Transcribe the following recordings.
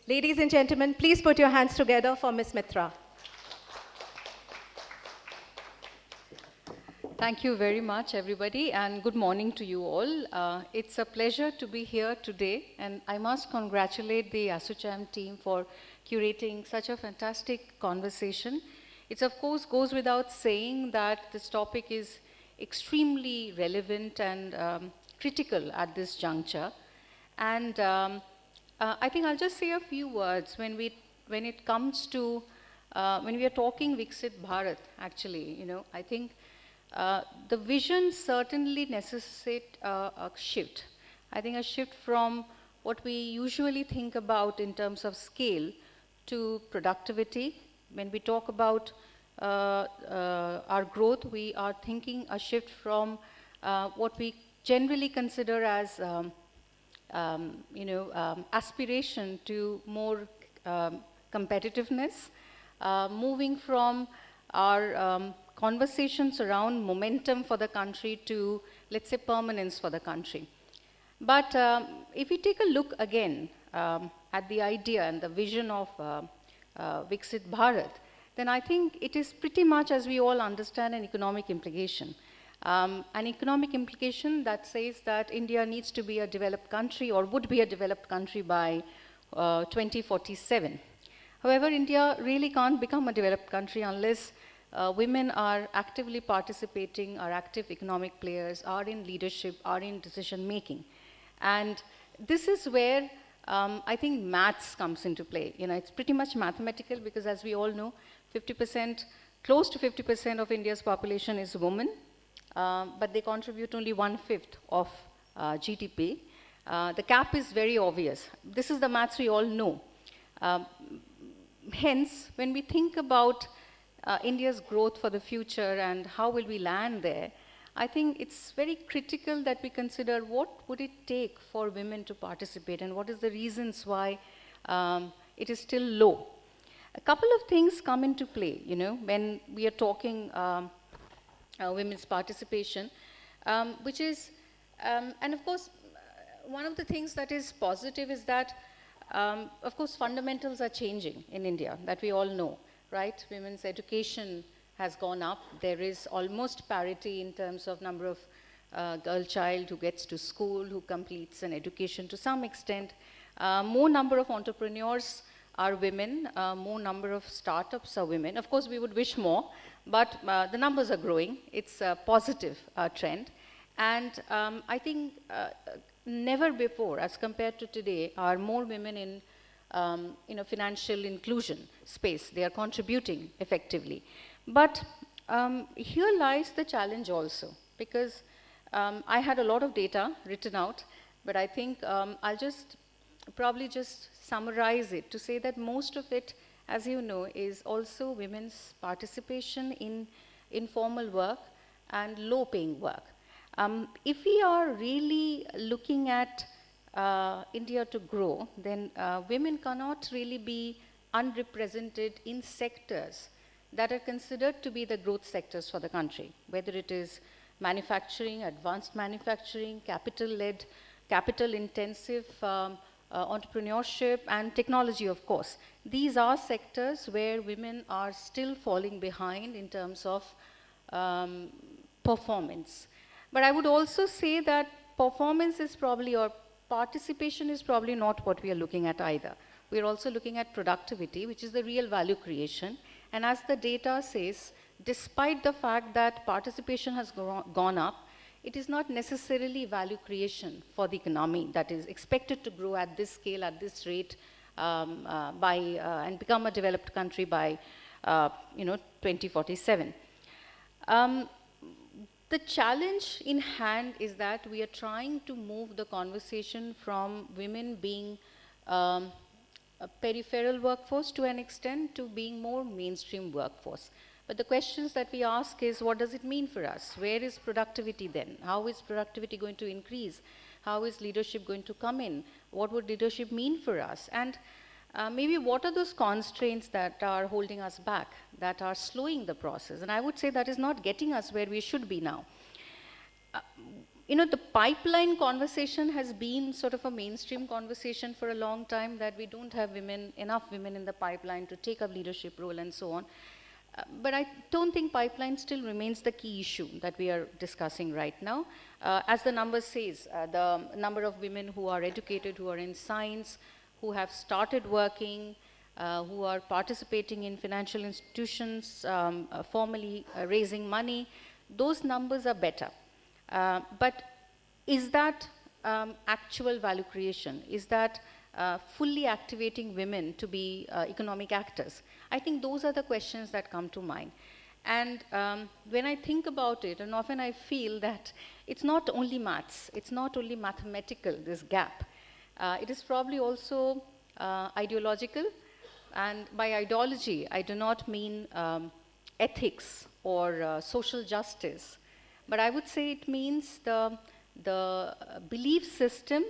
Ladies and gentlemen, please put your hands together for Ms. Mitra. Thank you very much, everybody, and good morning to you all. It's a pleasure to be here today, and I must congratulate the ASSOCHAM team for curating such a fantastic conversation. It, of course, goes without saying that this topic is extremely relevant and critical at this juncture. And I think I'll just say a few words when it comes to, when we are talking Viksit Bharat, actually, I think the vision certainly necessitates a shift. I think a shift from what we usually think about in terms of scale to productivity. When we talk about our growth, we are thinking a shift from what we generally consider as aspiration to more competitiveness, moving from our conversations around momentum for the country to, let's say, permanence for the country. But if we take a look again at the idea and the vision of Viksit Bharat, then I think it is pretty much, as we all understand, an economic implication. An economic implication that says that India needs to be a developed country or would be a developed country by 2047. However, India really can't become a developed country unless women are actively participating, are active economic players, are in leadership, are in decision making. And this is where I think maths comes into play. It's pretty much mathematical because, as we all know, 50%, close to 50% of India's population is women, but they contribute only 1/5 of GDP. The cap is very obvious. This is the maths we all know. Hence, when we think about India's growth for the future and how will we land there, I think it's very critical that we consider what would it take for women to participate and what is the reasons why it is still low. A couple of things come into play, when we are talking women's participation, which is, and of course, one of the things that is positive is that, of course, fundamentals are changing in India, that we all know, right? Women's education has gone up. There is almost parity in terms of number of girl child who gets to school, who completes an education to some extent. More number of entrepreneurs are women, more number of startups are women. Of course, we would wish more, but the numbers are growing. It's a positive trend. And I think never before, as compared to today, are more women in financial inclusion space. They are contributing effectively. But here lies the challenge also, because I had a lot of data written out, but I think I'll probably just summarize it to say that most of it, as you know, is also women's participation in informal work and low-paying work. If we are really looking at India to grow, then women cannot really be unrepresented in sectors that are considered to be the growth sectors for the country, whether it is manufacturing, advanced manufacturing, capital-led, capital-intensive entrepreneurship, and technology, of course. These are sectors where women are still falling behind in terms of performance. But I would also say that performance is probably, or participation is probably not what we are looking at either. We are also looking at productivity, which is the real value creation. And as the data says, despite the fact that participation has gone up, it is not necessarily value creation for the economy that is expected to grow at this scale, at this rate, and become a developed country by 2047. The challenge in hand is that we are trying to move the conversation from women being a peripheral workforce to an extent to being more mainstream workforce. But the questions that we ask is, what does it mean for us? Where is productivity then? How is productivity going to increase? How is leadership going to come in? What would leadership mean for us? And maybe what are those constraints that are holding us back, that are slowing the process? And I would say that is not getting us where we should be now. You know, the pipeline conversation has been sort of a mainstream conversation for a long time, that we don't have enough women in the pipeline to take up leadership role and so on. But I don't think pipeline still remains the key issue that we are discussing right now. As the number says, the number of women who are educated, who are in science, who have started working, who are participating in financial institutions, formally raising money, those numbers are better. But is that actual value creation? Is that fully activating women to be economic actors? I think those are the questions that come to mind. And when I think about it, and often I feel that it's not only maths, it's not only mathematical, this gap. It is probably also ideological. And by ideology, I do not mean ethics or social justice, but I would say it means the belief systems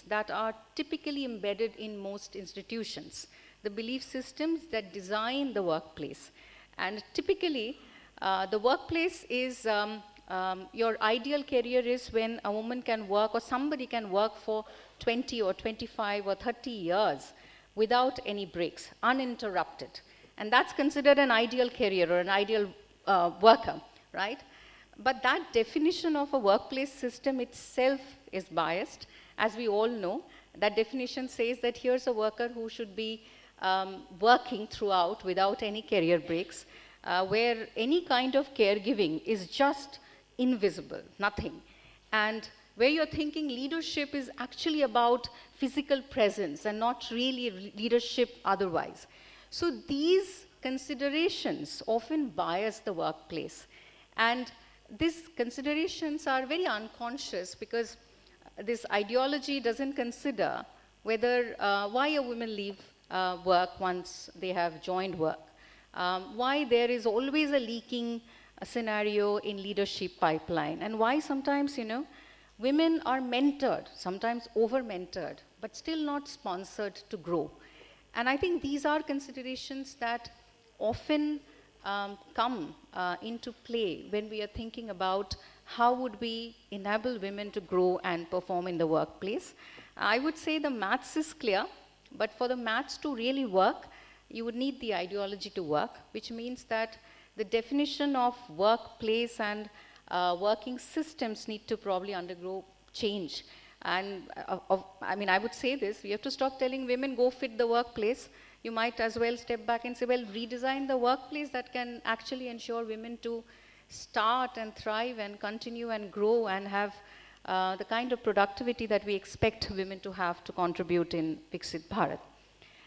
that are typically embedded in most institutions, the belief systems that design the workplace. And typically, the workplace is, your ideal career is when a woman can work, or somebody can work for 20 or 25 or 30 years without any breaks, uninterrupted. And that's considered an ideal career or an ideal worker, right? But that definition of a workplace system itself is biased. As we all know, that definition says that here's a worker who should be working throughout without any career breaks, where any kind of caregiving is just invisible, nothing. And where you're thinking leadership is actually about physical presence and not really leadership otherwise. So these considerations often bias the workplace. And these considerations are very unconscious, because this ideology doesn't consider whether, why a woman leave work once they have joined work, why there is always a leaking scenario in leadership pipeline, and why sometimes, you know, women are mentored, sometimes over-mentored, but still not sponsored to grow. And I think these are considerations that often come into play when we are thinking about how would we enable women to grow and perform in the workplace. I would say the maths is clear, but for the maths to really work, you would need the ideology to work, which means that the definition of workplace and working systems need to probably undergo change. And I mean, I would say this, we have to stop telling women, go fit the workplace. You might as well step back and say, well, redesign the workplace that can actually ensure women to start and thrive and continue and grow and have the kind of productivity that we expect women to have to contribute in Viksit Bharat.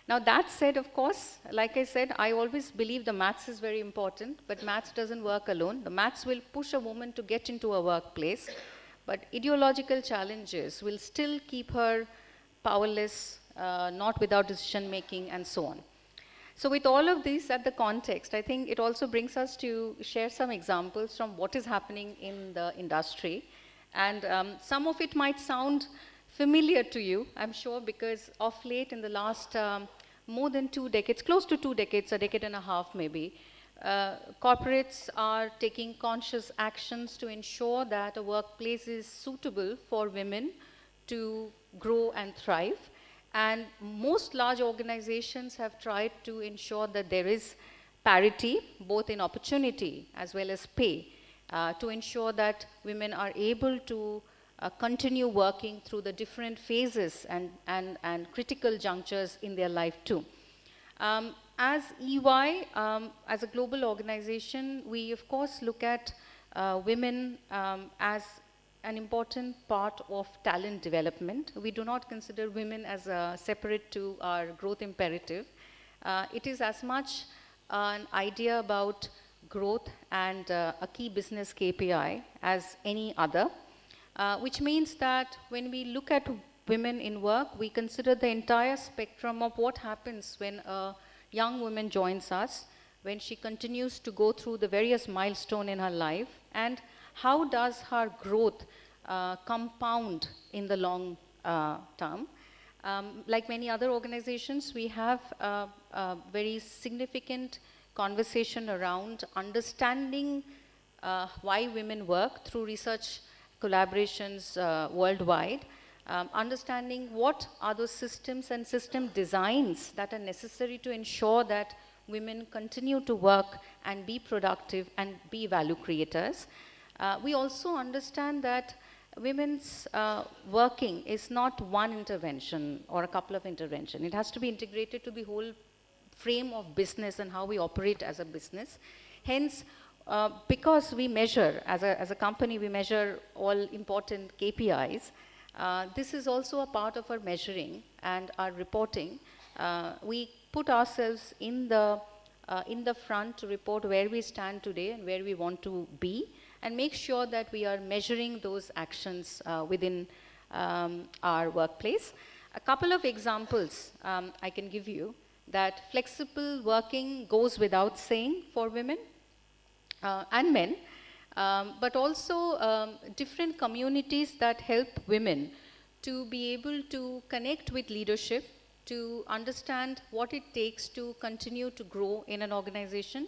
Now that said, of course, like I said, I always believe the maths is very important, but maths doesn't work alone. The maths will push a woman to get into a workplace, but ideological challenges will still keep her powerless, not without decision making, and so on. So with all of this at the context, I think it also brings us to share some examples from what is happening in the industry. And some of it might sound familiar to you, I'm sure, because of late in the last more than 2 decades, close to 2 decades, a decade and a half maybe, corporates are taking conscious actions to ensure that a workplace is suitable for women to grow and thrive. And most large organizations have tried to ensure that there is parity, both in opportunity as well as pay, to ensure that women are able to continue working through the different phases and critical junctures in their life too. As EY, as a global organization, we of course look at women as an important part of talent development. We do not consider women as separate to our growth imperative. It is as much an idea about growth and a key business KPI as any other, which means that when we look at women in work, we consider the entire spectrum of what happens when a young woman joins us, when she continues to go through the various milestones in her life, and how does her growth compound in the long term. Like many other organizations, we have a very significant conversation around understanding why women work through research collaborations worldwide, understanding what are those systems and system designs that are necessary to ensure that women continue to work and be productive and be value creators. We also understand that women's working is not one intervention or a couple of interventions. It has to be integrated to the whole frame of business and how we operate as a business. Hence, because we measure, as a company, we measure all important KPIs, this is also a part of our measuring and our reporting. We put ourselves in the front to report where we stand today and where we want to be, and make sure that we are measuring those actions within our workplace. A couple of examples I can give you, that flexible working goes without saying for women and men, but also different communities that help women to be able to connect with leadership, to understand what it takes to continue to grow in an organization,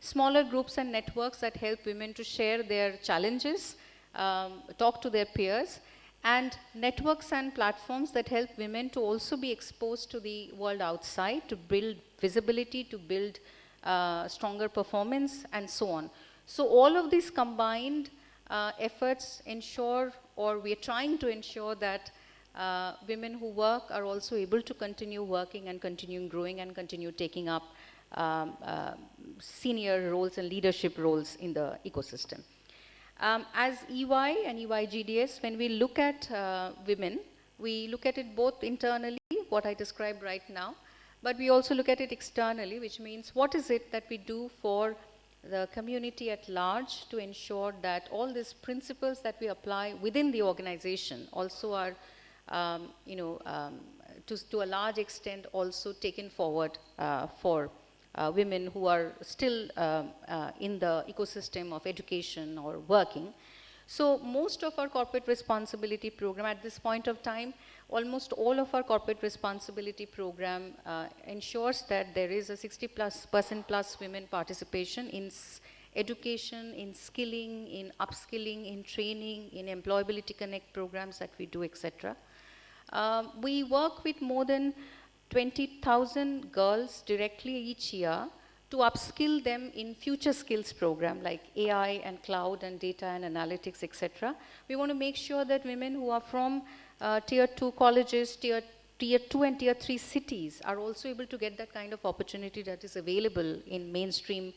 smaller groups and networks that help women to share their challenges, talk to their peers, and networks and platforms that help women to also be exposed to the world outside, to build visibility, to build stronger performance, and so on. So all of these combined efforts ensure, or we are trying to ensure, that women who work are also able to continue working and continue growing and continue taking up senior roles and leadership roles in the ecosystem. As EY and EYGDS, when we look at women, we look at it both internally, what I described right now, but we also look at it externally, which means what is it that we do for the community at large to ensure that all these principles that we apply within the organization also are, to a large extent also taken forward for women who are still in the ecosystem of education or working. So most of our corporate responsibility program at this point of time, almost all of our corporate responsibility program ensures that there is a 60% plus women participation in education, in skilling, in upskilling, in training, in employability connect programs that we do, etc. We work with more than 20,000 girls directly each year to upskill them in future skills program like AI and cloud and data and analytics, etc. We want to make sure that women who are from tier 2 colleges, tier 2 and tier 3 cities are also able to get that kind of opportunity that is available in mainstream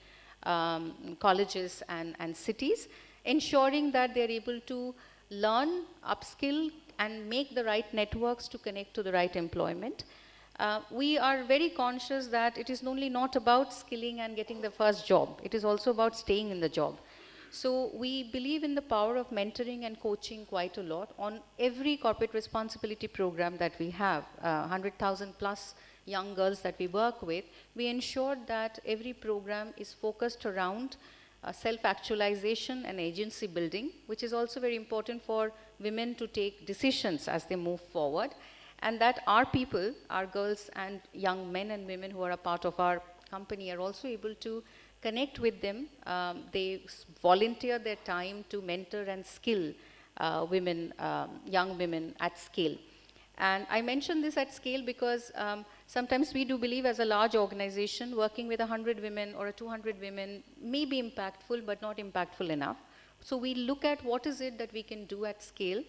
colleges and cities, ensuring that they're able to learn, upskill, and make the right networks to connect to the right employment. We are very conscious that it is only not about skilling and getting the first job. It is also about staying in the job. So we believe in the power of mentoring and coaching quite a lot on every corporate responsibility program that we have. 100,000 plus young girls that we work with, we ensure that every program is focused around self-actualization and agency building, which is also very important for women to take decisions as they move forward. And that our people, our girls and young men and women who are a part of our company are also able to connect with them. They volunteer their time to mentor and skill women, young women at scale. And I mention this at scale because sometimes we do believe as a large organization, working with 100 women or 200 women may be impactful, but not impactful enough. So we look at what is it that we can do at scale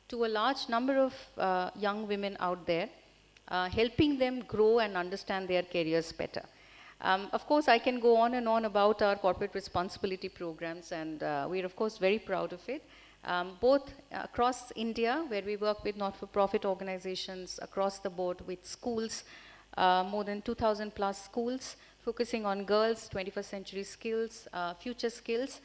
to a large number of young women out there, helping them grow and understand their careers better. Of course, I can go on and on about our corporate responsibility programs, and we're of course very proud of it. Both across India, where we work with not-for-profit organizations across the board with schools, more than 2,000 plus schools, focusing on girls, 21st century skills, future skills,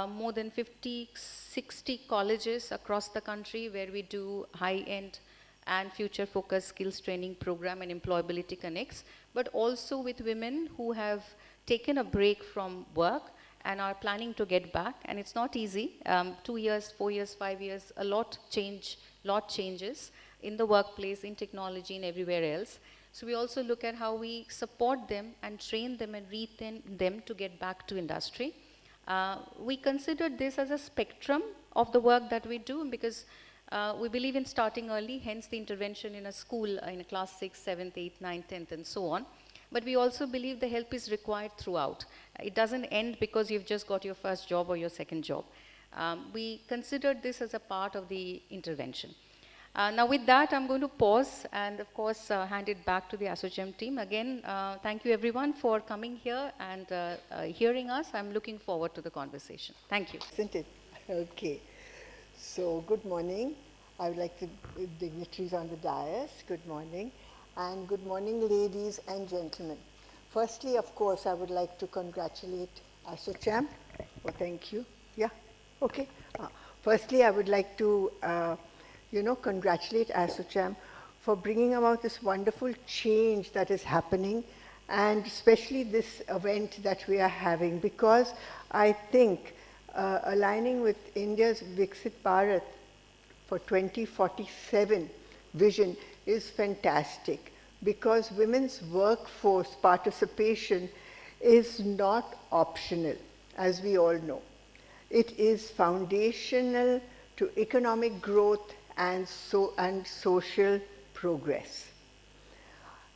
more than 50, 60 colleges across the country where we do high-end and future-focused skills training program and employability connects, but also with women who have taken a break from work and are planning to get back. And it's not easy. 2 years, 4 years, 5 years, a lot changes in the workplace, in technology, and everywhere else. So we also look at how we support them and train them and retrain them to get back to industry. We considered this as a spectrum of the work that we do because we believe in starting early, hence the intervention in a school in a class 6, 7th, 8th, 9th, 10th and so on. But we also believe the help is required throughout. It doesn't end because you've just got your first job or your second job. We considered this as a part of the intervention. Now with that, I'm going to pause and of course hand it back to the ASSOCHAM team. Again, thank you everyone for coming here and hearing us. I'm looking forward to the conversation. Thank you. Isn't it? Okay. So, good morning. I would like to, dignitaries on the dais, good morning. And good morning, ladies and gentlemen. Firstly, of course, I would like to congratulate ASSOCHAM. Oh, thank you. Yeah, okay. Firstly, I would like to, congratulate ASSOCHAM for bringing about this wonderful change that is happening, and especially this event that we are having, because I think aligning with India's Viksit Bharat for 2047 vision is fantastic, because women's workforce participation is not optional, as we all know. It is foundational to economic growth and social progress.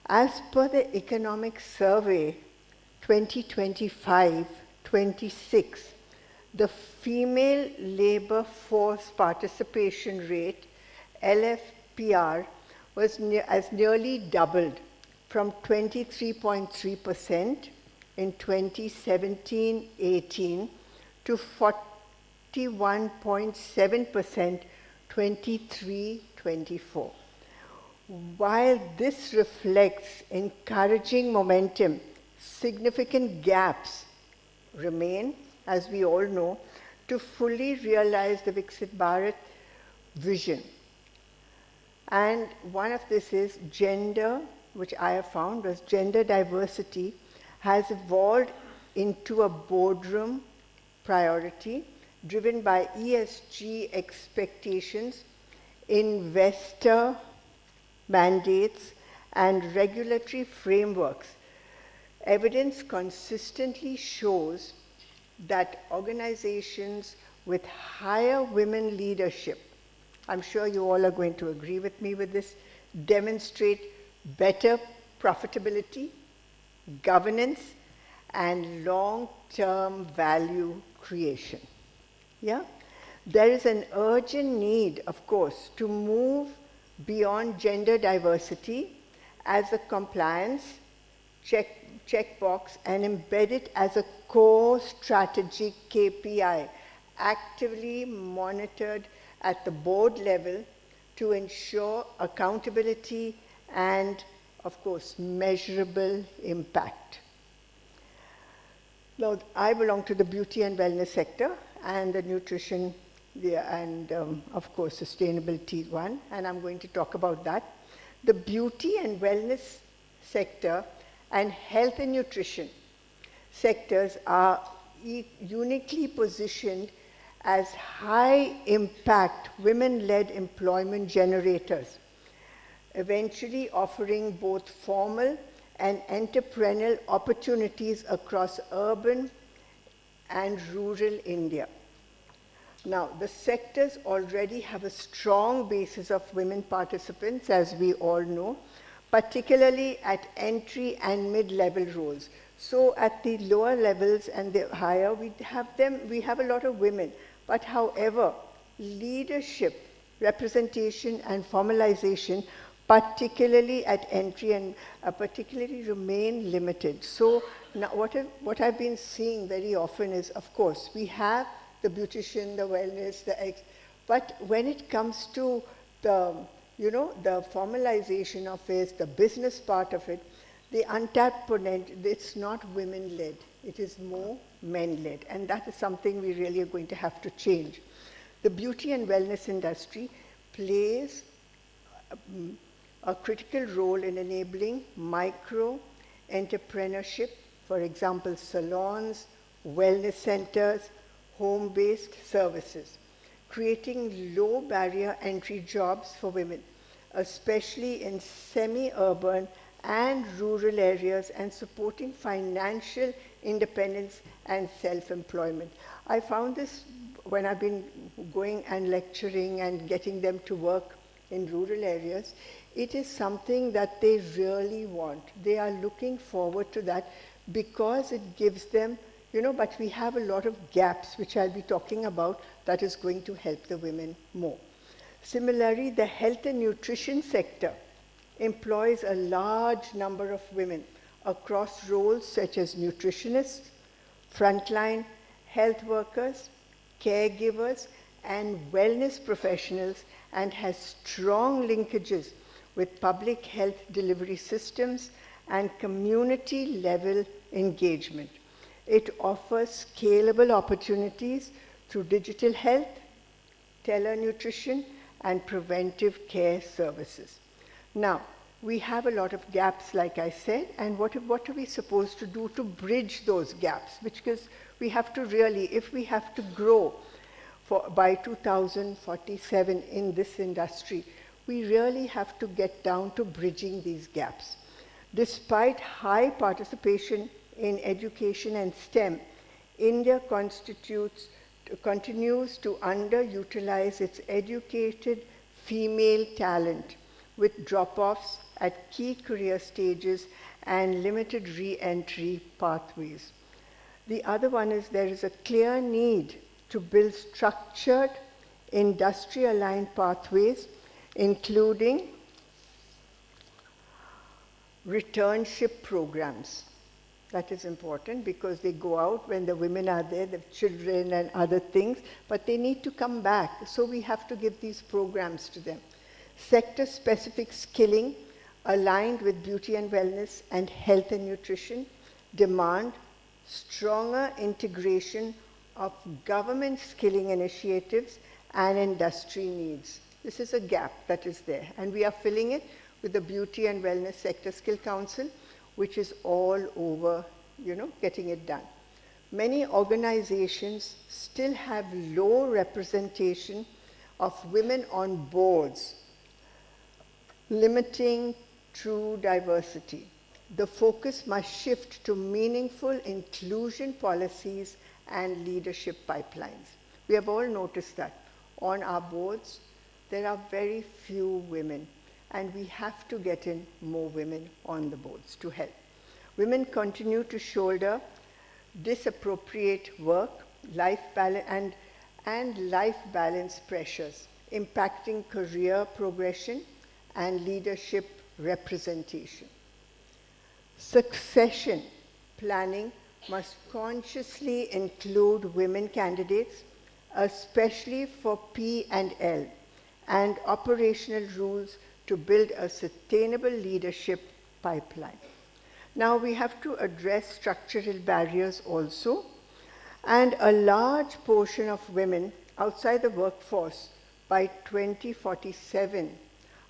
As per the Economic Survey 2025-26, the female labor force participation rate, LFPR, has nearly doubled from 23.3% in 2017-18 to 41.7% 23-24. While this reflects encouraging momentum, significant gaps remain, as we all know, to fully realize the Viksit Bharat vision. And one of this is gender, which I have found was gender diversity has evolved into a boardroom priority driven by ESG expectations, investor mandates, and regulatory frameworks. Evidence consistently shows that organizations with higher women leadership, I'm sure you all are going to agree with me with this, demonstrate better profitability, governance, and long-term value creation. Yeah? There is an urgent need, of course, to move beyond gender diversity as a compliance checkbox and embed it as a core strategic KPI, actively monitored at the board level to ensure accountability and, of course, measurable impact. Now, I belong to the beauty and wellness sector and the nutrition and, of course, sustainability one, and I'm going to talk about that. The beauty and wellness sector and health and nutrition sectors are uniquely positioned as high-impact, women-led employment generators, eventually offering both formal and entrepreneurial opportunities across urban and rural India. Now, the sectors already have a strong basis of women participants, as we all know, particularly at entry and mid-level roles. So at the lower levels and the higher, we have a lot of women. But however, leadership, representation, and formalization, particularly at entry and particularly remain limited. So now what I've been seeing very often is, of course, we have the beautician, the wellness, but when it comes to the, the formalization of it, the business part of it, the untapped potential, it's not women-led, it is more men-led, and that is something we really are going to have to change. The beauty and wellness industry plays a critical role in enabling micro-entrepreneurship, for example, salons, wellness centers, home-based services, creating low-barrier entry jobs for women, especially in semi-urban and rural areas and supporting financial independence and self-employment. I found this when I've been going and lecturing and getting them to work in rural areas. It is something that they really want. They are looking forward to that because it gives them, but we have a lot of gaps, which I'll be talking about, that is going to help the women more. Similarly, the health and nutrition sector employs a large number of women across roles such as nutritionists, frontline health workers, caregivers, and wellness professionals, and has strong linkages with public health delivery systems and community level engagement. It offers scalable opportunities through digital health, telenutrition, and preventive care services. Now, we have a lot of gaps, like I said, and what are we supposed to do to bridge those gaps? Because we have to really, if we have to grow by 2047 in this industry, we really have to get down to bridging these gaps. Despite high participation in education and STEM, India continues to underutilize its educated female talent with drop-offs at key career stages and limited re-entry pathways. The other one is there is a clear need to build structured, industry-aligned pathways, including returnship programs. That is important because they go out when the women are there, the children and other things, but they need to come back. So we have to give these programs to them. Sector-specific skilling aligned with beauty and wellness and health and nutrition demand stronger integration of government skilling initiatives and industry needs. This is a gap that is there, and we are filling it with the Beauty and Wellness Sector Skill Council, which is all over, getting it done. Many organizations still have low representation of women on boards, limiting true diversity. The focus must shift to meaningful inclusion policies and leadership pipelines. We have all noticed that. On our boards, there are very few women, and we have to get in more women on the boards to help. Women continue to shoulder disappropriate work, life balance, and life balance pressures, impacting career progression and leadership representation. Succession planning must consciously include women candidates, especially for P&L, and operational rules to build a sustainable leadership pipeline. Now we have to address structural barriers also, and a large portion of women outside the workforce by 2047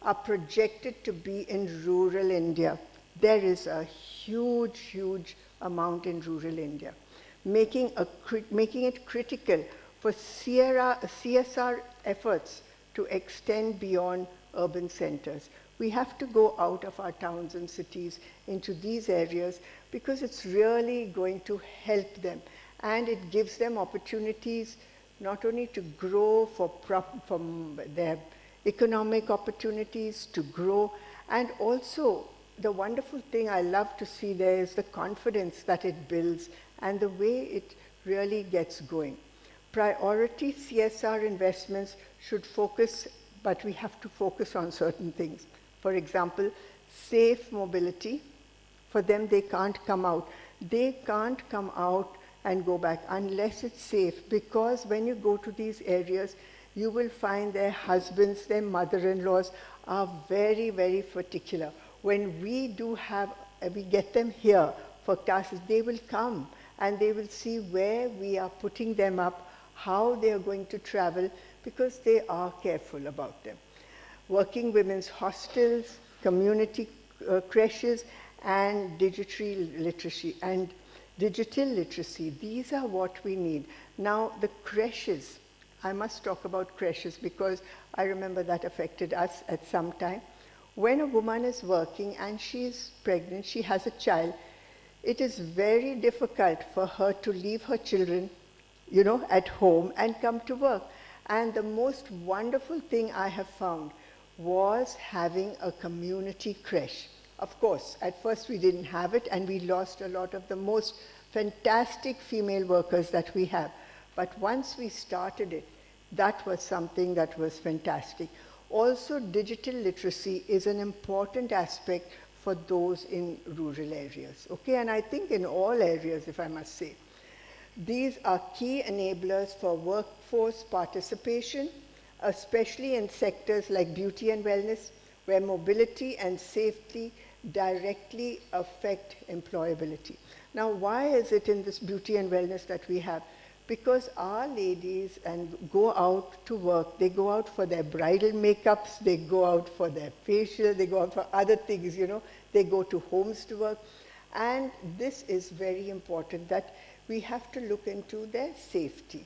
are projected to be in rural India. There is a huge amount in rural India, making it critical for CSR efforts to extend beyond urban centers. We have to go out of our towns and cities into these areas because it's really going to help them, and it gives them opportunities not only to grow from their economic opportunities to grow, and also the wonderful thing I love to see there is the confidence that it builds and the way it really gets going. Priority CSR investments should focus, but we have to focus on certain things. For example, safe mobility. For them, they can't come out. They can't come out and go back unless it's safe, because when you go to these areas, you will find their husbands, their mother-in-laws are very particular. When we get them here for classes, they will come and they will see where we are putting them up, how they are going to travel, because they are careful about them. Working women's hostels, community creches, and digital literacy. These are what we need. Now, the creches, I must talk about creches because I remember that affected us at some time. When a woman is working and she is pregnant, she has a child, it is very difficult for her to leave her children, at home and come to work. And the most wonderful thing I have found was having a community creche. Of course, at first we didn't have it and we lost a lot of the most fantastic female workers that we have. But once we started it, that was something that was fantastic. Also, digital literacy is an important aspect for those in rural areas, okay? And I think in all areas, if I must say. These are key enablers for workforce participation, especially in sectors like beauty and wellness, where mobility and safety directly affect employability. Now, why is it in this beauty and wellness that we have? Because our ladies go out to work, they go out for their bridal makeups, they go out for their facial, they go out for other things, they go to homes to work. And this is very important, that we have to look into their safety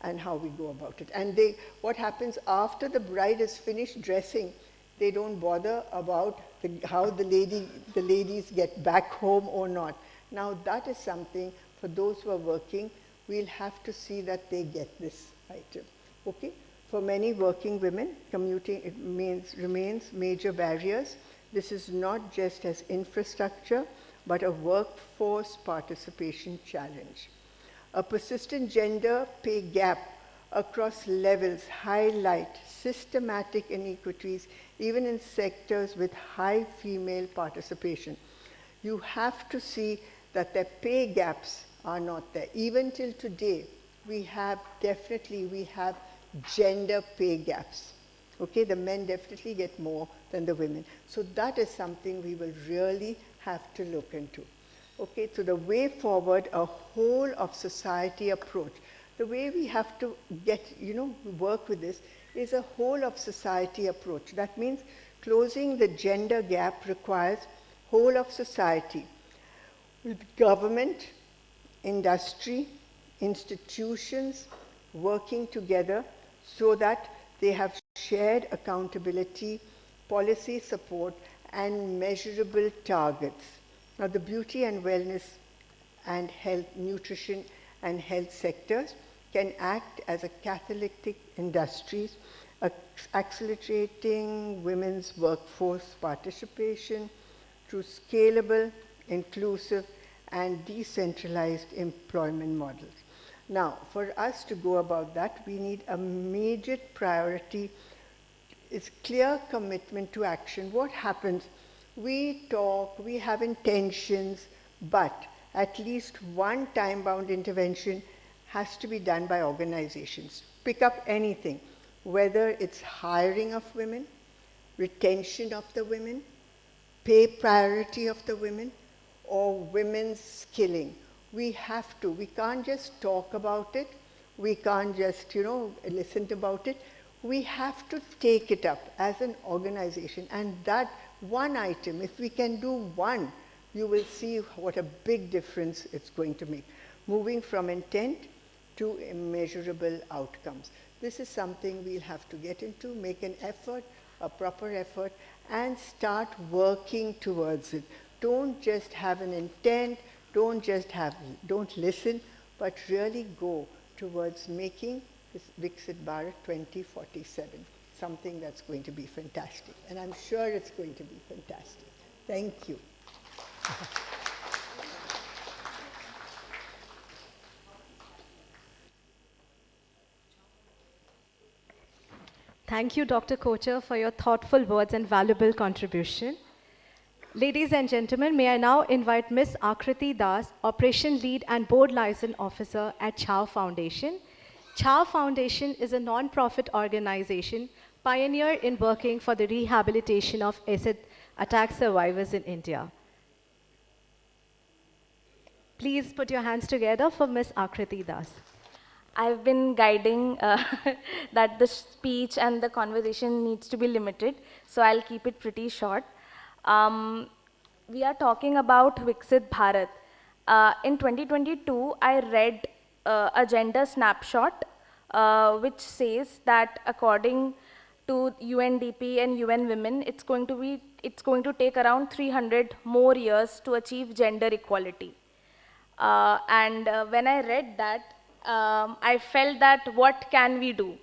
and how we go about it. And what happens after the bride is finished dressing, they don't bother about how the ladies get back home or not. Now that is something for those who are working, we'll have to see that they get this item, okay? For many working women, commuting remains major barriers. This is not just as infrastructure, but a workforce participation challenge. A persistent gender pay gap across levels highlight systematic inequities even in sectors with high female participation. You have to see that their pay gaps are not there. Even till today, we have gender pay gaps. Okay, the men definitely get more than the women. So that is something we will really have to look into. Okay, so the way forward, a whole of society approach. The way we have to work with this is a whole of society approach. That means closing the gender gap requires whole of society with government, industry, institutions working together so that they have shared accountability, policy support, and measurable targets. Now, the beauty and wellness and health, nutrition and health sectors can act as a catalytic industries, accelerating women's workforce participation through scalable, inclusive, and decentralized employment models. Now, for us to go about that, we need a major priority, is clear commitment to action. What happens? We talk, we have intentions, but at least one time-bound intervention has to be done by organizations. Pick up anything, whether it's hiring of women, retention of the women, pay priority of the women, or women's skilling. We can't just talk about it, we can't just, listen about it. We have to take it up as an organization, and that one item, if we can do one, you will see what a big difference it's going to make. Moving from intent to immeasurable outcomes. This is something we'll have to get into, make an effort, a proper effort, and start working towards it. Don't just have an intent, don't listen, but really go towards making this Viksit Bharat 2047 something that's going to be fantastic. And I'm sure it's going to be fantastic. Thank you. Thank you, Dr. Kocher, for your thoughtful words and valuable contribution. Ladies and gentlemen, may I now invite Ms. Akriti Das, Operation Lead and Board Liaison Officer at Chow Foundation. Chow Foundation is a non-profit organization pioneer in working for the rehabilitation of acid attack survivors in India. Please put your hands together for Ms. Akriti Das. I've been guiding that the speech and the conversation needs to be limited, so I'll keep it pretty short. We are talking about Viksit Bharat. In 2022, I read a gender snapshot which says that according to UNDP and UN Women, it's going to take around 300 more years to achieve gender equality. And when I read that, I felt that what can we do?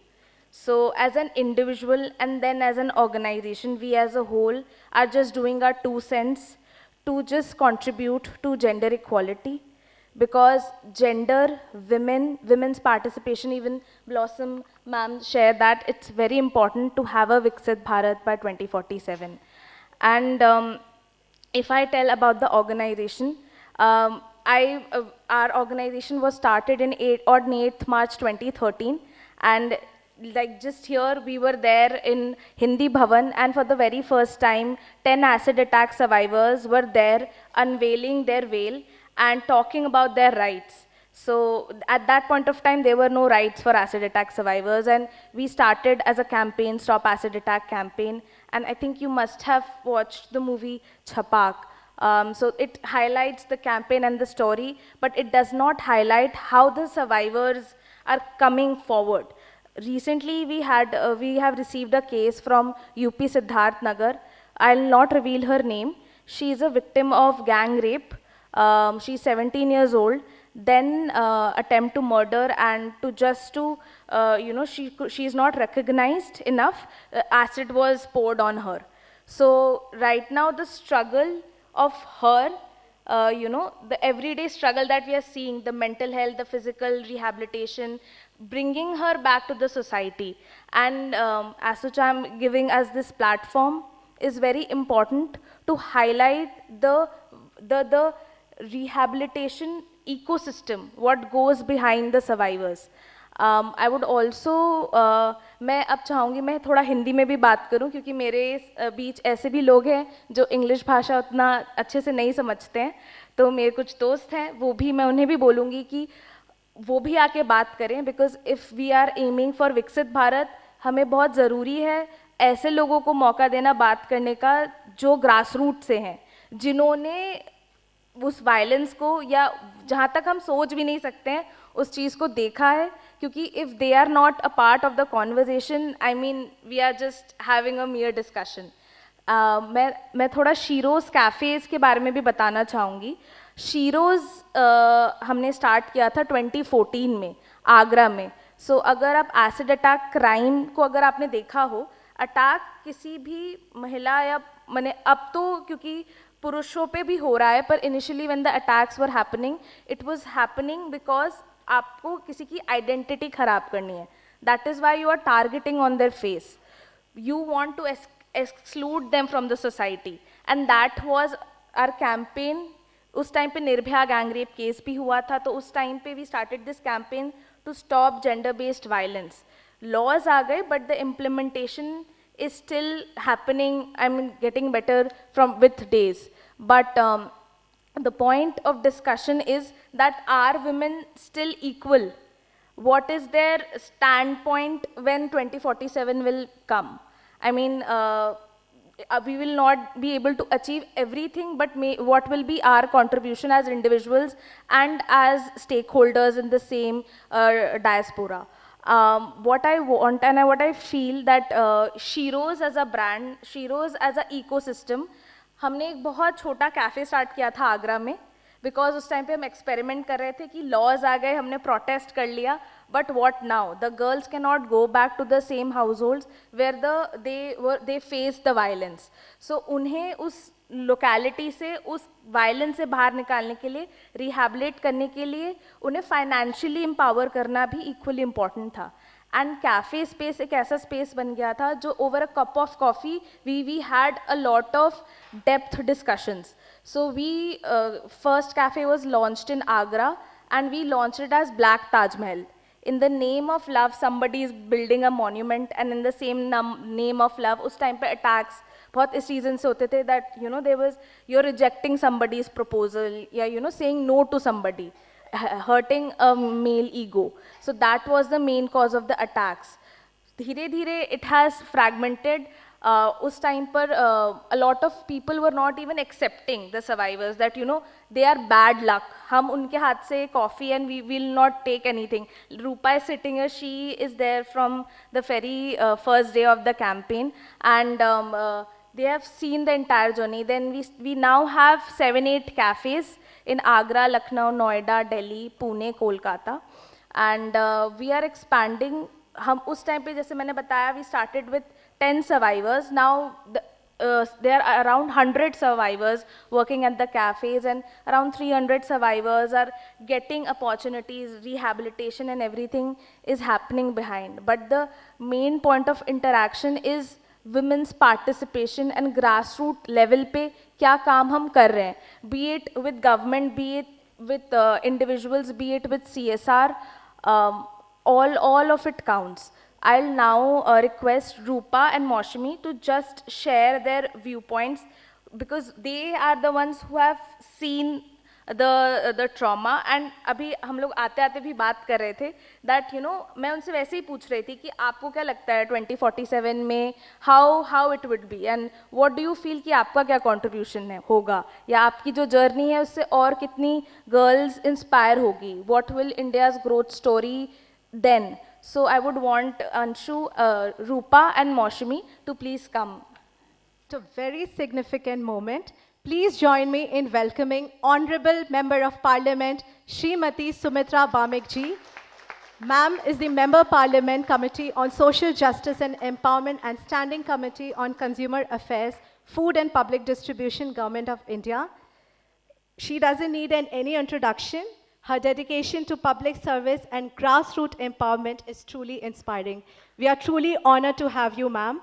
So as an individual and then as an organization, we as a whole are just doing our 2 cents to just contribute to gender equality, because gender, women's participation, even Blossom ma'am shared that it's very important to have a Viksit Bharat by 2047. And if I tell about the organization, our organization was started on 8th March 2013, and like just here we were there in Hindi Bhavan, and for the very first time 10 acid attack survivors were there unveiling their veil and talking about their rights. So at that point of time there were no rights for acid attack survivors, and we started as a campaign, Stop Acid Attack campaign, and I think you must have watched the movie Chhapak. So it highlights the campaign and the story, but it does not highlight how the survivors are coming forward. Recently, we have received a case from UP Siddharth Nagar. I'll not reveal her name. She is a victim of gang rape. She's 17 years old. Then attempt to murder, and she is not recognized enough. Acid was poured on her. So right now, the struggle of her, the everyday struggle that we are seeing, the mental health, the physical rehabilitation, bringing her back to the society. And ASSOCHAM giving us this platform is very important to highlight the rehabilitation ecosystem, what goes behind the survivors. I would also, मैं अब चाहूँगी मैं थोड़ा हिंदी में भी बात करूँ, क्योंकि मेरे बीच ऐसे भी लोग हैं जो इंग्लिश भाषा उतना अच्छे से नहीं समझते हैं. तो मेरे कुछ दोस्त हैं, वो भी मैं उन्हें भी बोलूँगी कि वो भी आके बात करें, because if we are aiming for विकसित भारत, हमें बहुत ज़रूरी है ऐसे लोगों को मौका देना बात करने का जो ग्रास रूट से हैं, जिन्होंने उस वायलेंस को, या जहाँ तक हम सोच भी नहीं सकते हैं, उस चीज़ को देखा है. क्योंकि if they are not a part of the conversation, I mean we are just having a mere discussion. मैं थोड़ा शीरोज़ कैफ़ेज़ के बारे में भी बताना चाहूँगी. शीरोज़ हमने स्टार्ट किया था 2014 में आगरा में. सो अगर आप एसिड अटैक क्राइम को अगर आपने देखा हो, अटैक किसी भी महिला या मैंने अब तो क्योंकि पुरुषों पे भी हो रहा है, पर initially when the attacks were happening, it was happening because आपको किसी की आइडेंटिटी खराब करनी है. That is why you are targeting on their face. You want to exclude them from the society, and that was our campaign. उस time पे Nirbhaya gang rape case भी हुआ था, तो उस टाइम पे we started this campaign to stop gender based violence. Laws आ गए, but the implementation is still happening, I mean getting better with days. But the point of discussion is that are women still equal? What is their standpoint when 2047 will come? I mean, we will not be able to achieve everything, but what will be our contribution as individuals and as stakeholders in the same diaspora? What I want and what I feel that Sheroes as a brand, Sheroes as a ecosystem, हमने एक बहुत छोटा cafe start किया था आगरा में, because उस time पे हम एक्सपेरिमेंट कर रहे थे कि लॉज आ गए, हमने प्रोटेस्ट कर लिया, but what now? The girls can not go back to the same households where they face the violence. So उन्हें उस लोकेलिटी से, उस वायलेंस से बाहर निकालने के लिए, रिहैबिलिट करने के लिए उन्हें फाइनेंशियली एम्पावर करना भी इक्वली इम्पॉर्टेंट था. एंड कैफ़े स्पेस एक ऐसा स्पेस बन गया था जो over a cup of coffee we had a lot of depth discussions. So we first cafe was launched in Agra and we launched it as Black Taj Mahal. In the name of love, somebody is building a monument, and in the same name of love, उस time पे attacks बहुत इस reason से होते थे that there was you're rejecting somebody's proposal, या saying no to somebody, hurting a male ego. So that was the main cause of the attacks. धीरे धीरे it has fragmented. उस टाइम पर a lot of people were not even accepting the survivors, that they are bad luck. हम उनके हाथ से coffee and we will not take anything. Rupa is sitting here, she is there from the very first day of the campaign, and they have seen the entire journey. Then we now have 7-8 cafes in Agra, Lucknow, Noida, Delhi, Pune, Kolkata, and we are expanding. हम उस time पे जैसे मैंने बताया, we started with 10 survivors. Now there are around 100 survivors working at the cafes, and around 300 survivors are getting opportunities, rehabilitation and everything is happening behind. But the main point of interaction is women's participation and grassroots level पे क्या काम हम कर रहे हैं, be it with government, be it with individuals, be it with CSR, all of it counts. I'll now request Rupa and Maushami to just share their viewpoints, because they are the ones who have seen the trauma. And अभी हम लोग आते आते भी बात कर रहे थे that मैं उनसे वैसे ही पूछ रही थी कि आपको क्या लगता है 2047 में how it would be, and what do you feel कि आपका क्या contribution होगा, या आपकी जो journey है उससे और कितनी girls inspire होगी, what will India's growth story then. So I would want Anshu, Rupa and Maushami to please come. It's a very significant moment. Please join me in welcoming Honorable Member of Parliament, Srimati Sumitra Bamik ji. Ma'am is the Member Parliament Committee on Social Justice and Empowerment and Standing Committee on Consumer Affairs, Food and Public Distribution, Government of India. She doesn't need any introduction. Her dedication to public service and grassroots empowerment is truly inspiring. We are truly honored to have you, ma'am.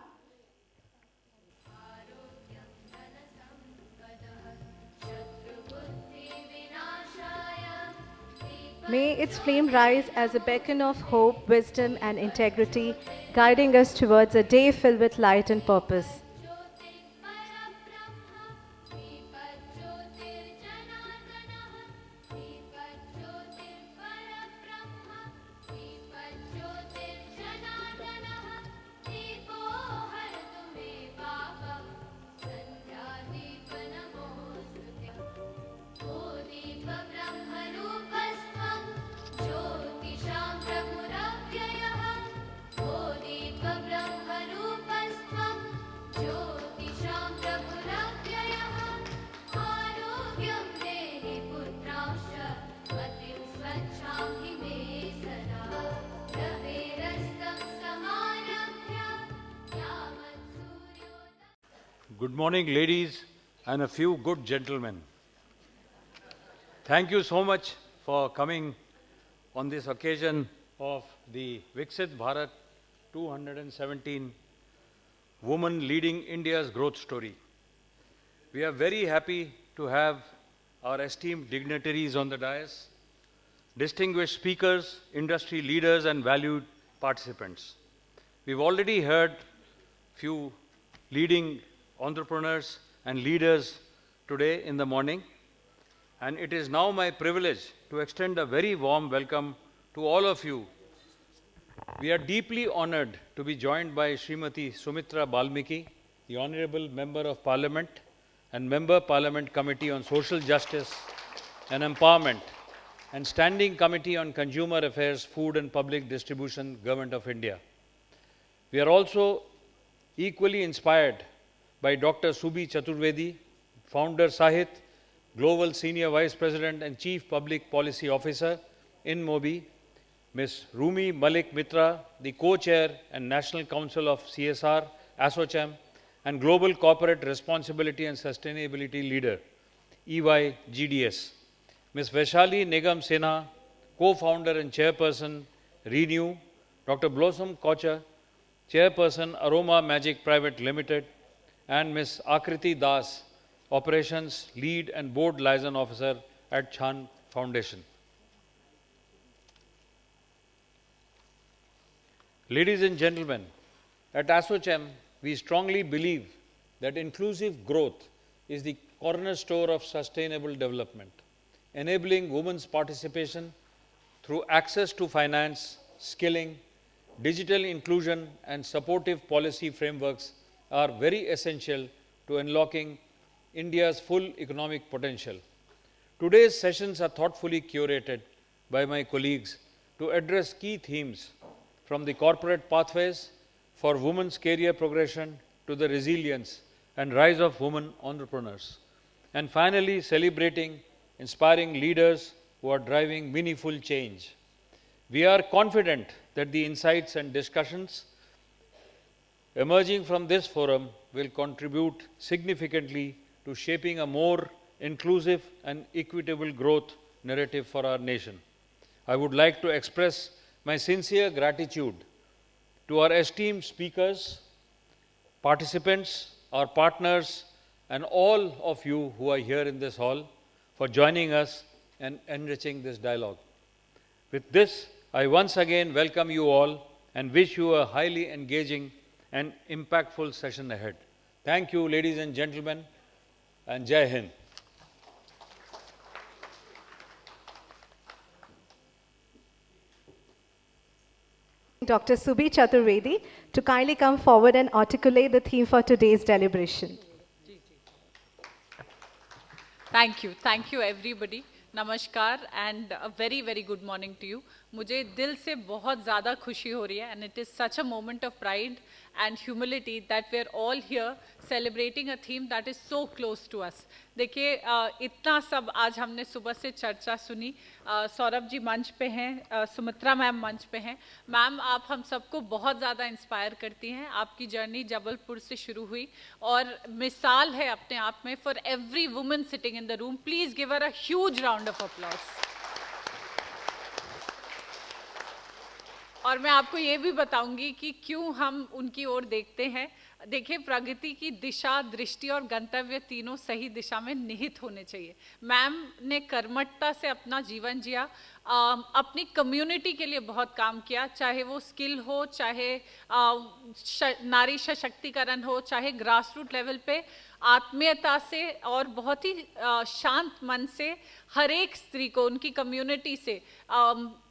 May its flame rise as a beacon of hope, wisdom, and integrity, guiding us towards a day filled with light and purpose. Good morning, ladies and a few good gentlemen. Thank you so much for coming on this occasion of the Viksit Bharat 217 Women Leading India's Growth Story. We are very happy to have our esteemed dignitaries on the dais, distinguished speakers, industry leaders, and valued participants. We've already heard few leading entrepreneurs and leaders today in the morning, and it is now my privilege to extend a very warm welcome to all of you. We are deeply honored to be joined by Srimati Sumitra Balmiki, the Honorable Member of Parliament and Member Parliament Committee on Social Justice and Empowerment and Standing Committee on Consumer Affairs, Food and Public Distribution, Government of India. We are also equally inspired by Dr. Subi Chaturvedi, Founder Sahit, Global Senior Vice President and Chief Public Policy Officer in MOBI, Ms. Rumi Malik Mitra, the Co-Chair and National Council of CSR, ASSOCHAM, and Global Corporate Responsibility and Sustainability Leader, EY GDS. Ms. Vaishali Nigam Sinha, Co-Founder and Chairperson, Renew, Dr. Blossom Kochar, Chairperson, Aroma Magic Private Limited, and Ms. Akriti Das, Operations Lead and Board Liaison Officer at Chand Foundation. Ladies and gentlemen, at ASSOCHAM, we strongly believe that inclusive growth is the cornerstone of sustainable development. Enabling women's participation through access to finance, skilling, digital inclusion, and supportive policy frameworks are very essential to unlocking India's full economic potential. Today's sessions are thoughtfully curated by my colleagues to address key themes from the corporate pathways for women's career progression to the resilience and rise of women entrepreneurs, and finally celebrating inspiring leaders who are driving meaningful change. We are confident that the insights and discussions emerging from this forum will contribute significantly to shaping a more inclusive and equitable growth narrative for our nation. I would like to express my sincere gratitude to our esteemed speakers, participants, our partners, and all of you who are here in this hall for joining us and enriching this dialogue. With this, I once again welcome you all and wish you a highly engaging and impactful session ahead. Thank you, ladies and gentlemen, and Jai Hind. Dr. Subhi Chaturvedi to kindly come forward and articulate the theme for today's deliberation. Thank you everybody. नमस्कार and a very good morning to you. मुझे दिल से बहुत ज़्यादा खुशी हो रही है and it is such a moment of pride and humility that we are all here celebrating a theme that is so close to us. देखिए इतना सब आज हमने सुबह से चर्चा सुनी. सौरभ जी मंच पे हैं, सुमित्रा मैम मंच पे हैं. मैम आप हम सबको बहुत ज़्यादा इंस्पायर करती हैं. आपकी जर्नी जबलपुर से शुरू हुई और मिसाल है अपने आप में. For every woman sitting in the room, please give her a huge round of applause. और मैं आपको ये भी बताऊंगी कि क्यों हम उनकी ओर देखते हैं. देखिए प्रगति की दिशा, दृष्टि और गंतव्य तीनों सही दिशा में निहित होने चाहिए. मैम ने कर्मठता से अपना जीवन जिया, अपनी कम्युनिटी के लिए बहुत काम किया, चाहे वो स्किल हो, चाहे नारी सशक्तिकरण हो, चाहे ग्रास रूट लेवल पे आत्मीयता से और बहुत ही शांत मन से हर एक स्त्री को उनकी कम्युनिटी से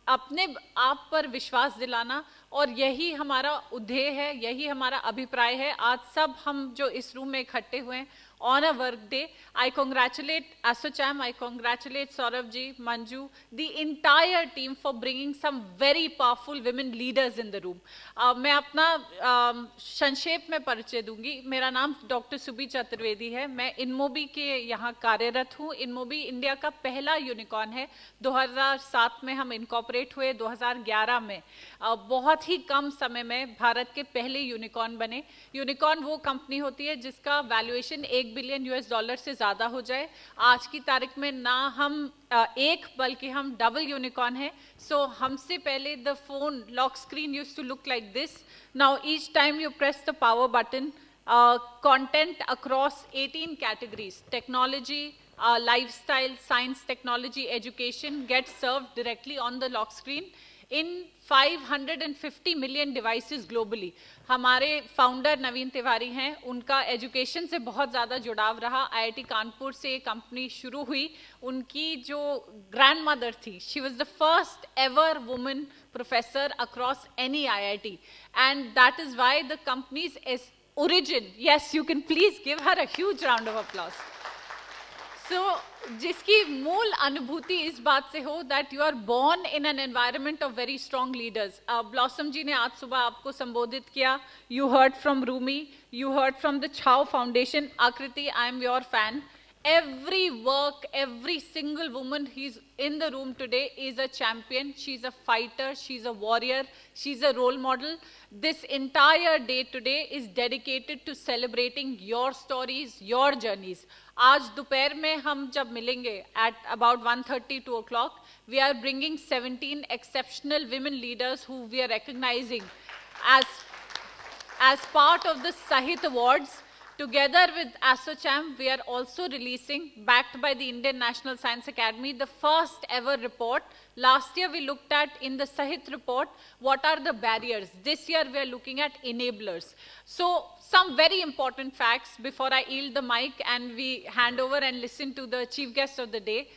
अपने आप पर विश्वास दिलाना. और यही हमारा उद्देश्य है, यही हमारा अभिप्राय है. आज सब हम जो इस रूम में इकट्ठे हुए हैं on a work day, I congratulate ASSOCHAM, I congratulate Saurabh ji, Manju, the entire team for bringing some very powerful women leaders in the room. मैं अपना संक्षेप में परिचय दूंगी. मेरा नाम डॉक्टर सुबी चतुर्वेदी है. मैं इनमोबी के यहाँ कार्यरत हूँ. इनमोबी इंडिया का पहला यूनिकॉर्न है. 2007 में हम इनकॉर्पोरेट हुए, 2011 में बहुत ही कम समय में भारत के पहले यूनिकॉर्न बने. यूनिकॉर्न वो कंपनी होती है जिसका वैल्यूएशन $1 बिलियन से ज़्यादा हो जाए. आज की तारीख में ना हम एक बल्कि हम डबल यूनिकॉर्न है. सो हमसे पहले the phone lock screen used to look like this. Now each time you press the power button, content across 18 categories, technology, lifestyle, science, technology, education gets served directly on the lock screen in 550 million devices globally. हमारे founder नवीन तिवारी हैं, उनका education से बहुत ज़्यादा जुड़ाव रहा. IIT Kanpur से company शुरू हुई. उनकी जो ग्रैंड मदर थी, she was the first ever woman professor across any IIT, and that is why the companies origin, yes, you can please give her a huge round of applause. So, जिसकी मूल अनुभूति इस बात से हो that you are born in an environment of very strong leaders. Blossom ji ने आज सुबह आपको संबोधित किया. You heard from Rumi, you heard from the Chao Foundation. Akriti, I am your fan. Every work, every single woman who's in the room today is a champion. She's a fighter, she's a warrior, she's a role model. This entire day today is dedicated to celebrating your stories, your journeys. आज दोपहर में हम जब मिलेंगे at about 1:30, 2 o'clock, we are bringing 17 exceptional women leaders who we are recognizing as part of the Sahit Awards. Together with ASSOCHAM, we are also releasing, backed by the Indian National Science Academy, the first ever report. Last year we looked at, in the Sahit report, what are the barriers. This year we are looking at enablers. So, some very important facts before I yield the mic and we hand over and listen to the chief guest of the day.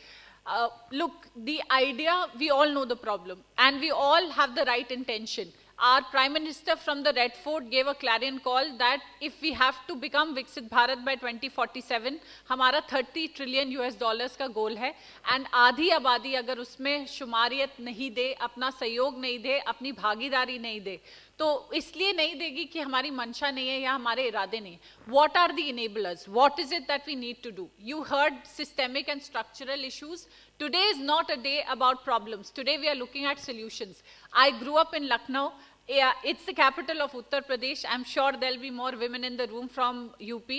Look, the idea, we all know the problem and we all have the right intention. our Prime Minister from the Red Fort gave a clarion call that if we have to become Viksit Bharat by 2047, हमारा 30 trillion US dollars का गोल है, and आधी आबादी अगर उसमें शुमारियत नहीं दे, अपना सहयोग नहीं दे, अपनी भागीदारी नहीं दे, तो इसलिए नहीं देगी कि हमारी मंशा नहीं है या हमारे इरादे नहीं. What are the enablers? What is it that we need to do? You heard systemic and structural issues. Today is not a day about problems. Today we are looking at solutions. I grew up in Lucknow. Yeah, it's the capital of Uttar Pradesh. I'm sure there'll be more women in the room from UP.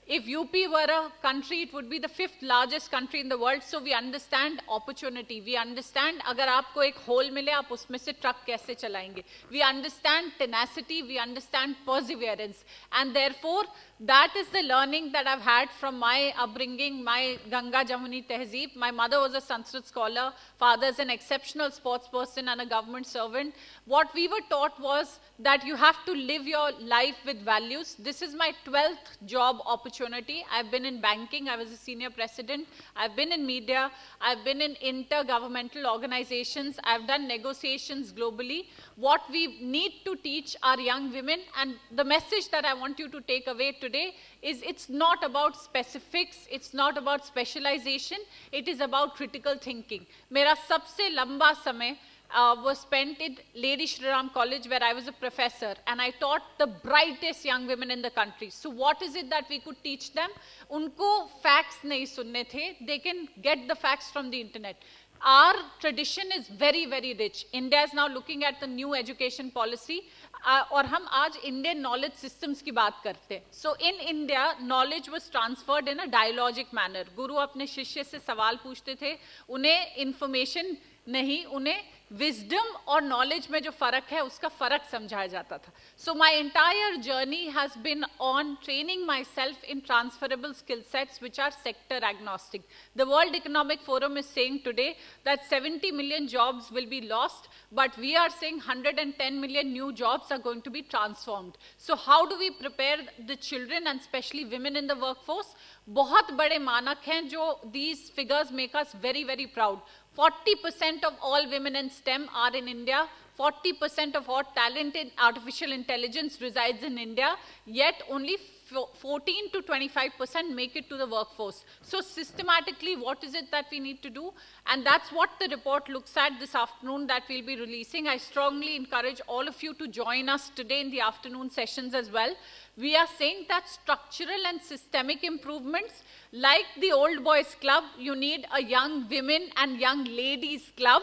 If UP were a country, it would be the 5th largest country in the world. So we understand opportunity. We understand अगर आपको एक hole मिले, आप उसमें से truck कैसे चलाएंगे. We understand tenacity. We understand perseverance. And therefore, that is the learning that I've had from my upbringing, my Ganga Jamuni Tehzeeb. My mother was a Sanskrit scholar. Father is an exceptional sports person and a government servant. What we were taught was that you have to live your life with values. This is my 12th job opportunity. I've been in banking. I was a senior president. I've been in media. I've been in intergovernmental organizations. I've done negotiations globally. What we need to teach our young women, and the message that I want you to take away today is it's not about specifics, it's not about specialization, it is about critical thinking. मेरा सबसे लंबा समय was spent in Lady Shri Ram College, where I was a professor, and I taught the brightest young women in the country. So what is it that we could teach them? उनको facts नहीं सुनने थे. They can get the facts from the internet. Our tradition is very, very rich. India is now looking at the new education policy. और हम आज Indian knowledge systems की बात करते हैं. So in India, knowledge was transferred in a dialogic manner. गुरु अपने शिष्य से सवाल पूछते थे. उन्हें information नहीं, उन्हें wisdom और knowledge में जो फर्क है उसका फर्क समझाया जाता था. So my entire journey has been on training myself in transferable skill sets which are sector agnostic. The World Economic Forum is saying today that 70 million jobs will be lost, but we are saying 110 million new jobs are going to be transformed. So how do we prepare the children and especially women in the workforce? बहुत बड़े मानक हैं जो these figures make us very, very proud. 40% of all women in STEM are in India. 40% of all talent in artificial intelligence resides in India, yet only 14 to 25% make it to the workforce. So systematically, what is it that we need to do? And that's what the report looks at this afternoon that we'll be releasing. I strongly encourage all of you to join us today in the afternoon sessions as well. We are saying that structural and systemic improvements, like the Old Boys Club, you need a young women and young ladies club.